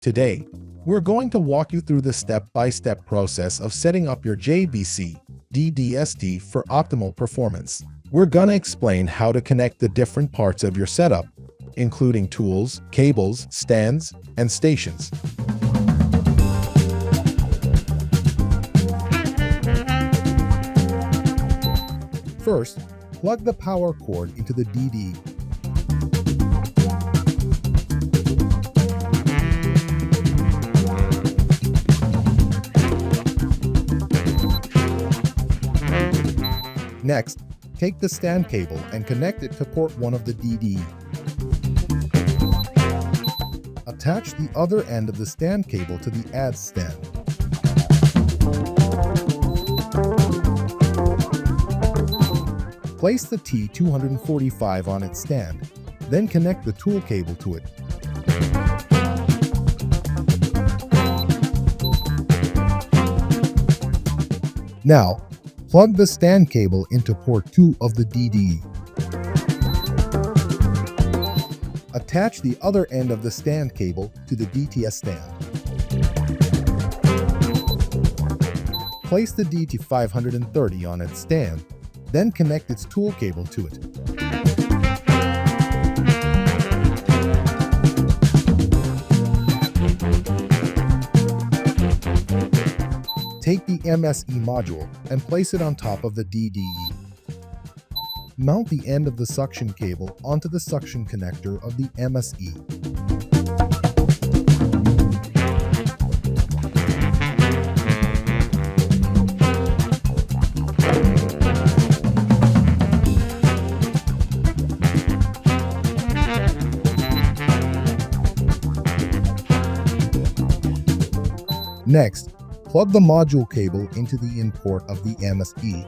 Today, we're going to walk you through the step-by-step process of setting up your JBC DDSD for optimal performance. We're gonna explain how to connect the different parts of your setup, including tools, cables, stands, and stations. First, plug the power cord into the DD. Next, take the stand cable and connect it to port 1 of the DD. Attach the other end of the stand cable to the add stand. Place the T245 on its stand, then connect the tool cable to it. Now, plug the stand cable into port 2 of the DD. Attach the other end of the stand cable to the DTS stand. Place the DT530 on its stand, then connect its tool cable to it. Take the MSE module and place it on top of the DDE. Mount the end of the suction cable onto the suction connector of the MSE. Next, plug the module cable into the in port of the MSE.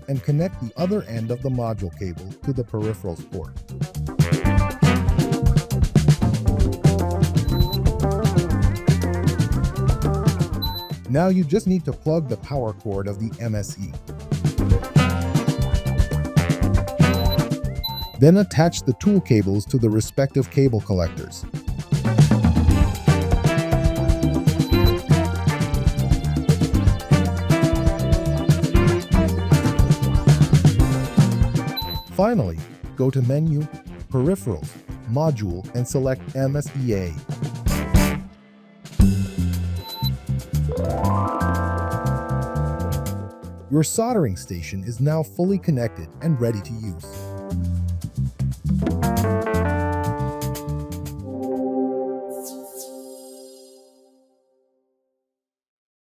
And connect the other end of the module cable to the peripherals port. Now you just need to plug the power cord of the MSE. Then attach the tool cables to the respective cable collectors. Finally, go to Menu, Peripherals, Module, and select MSEA. Your soldering station is now fully connected and ready to use.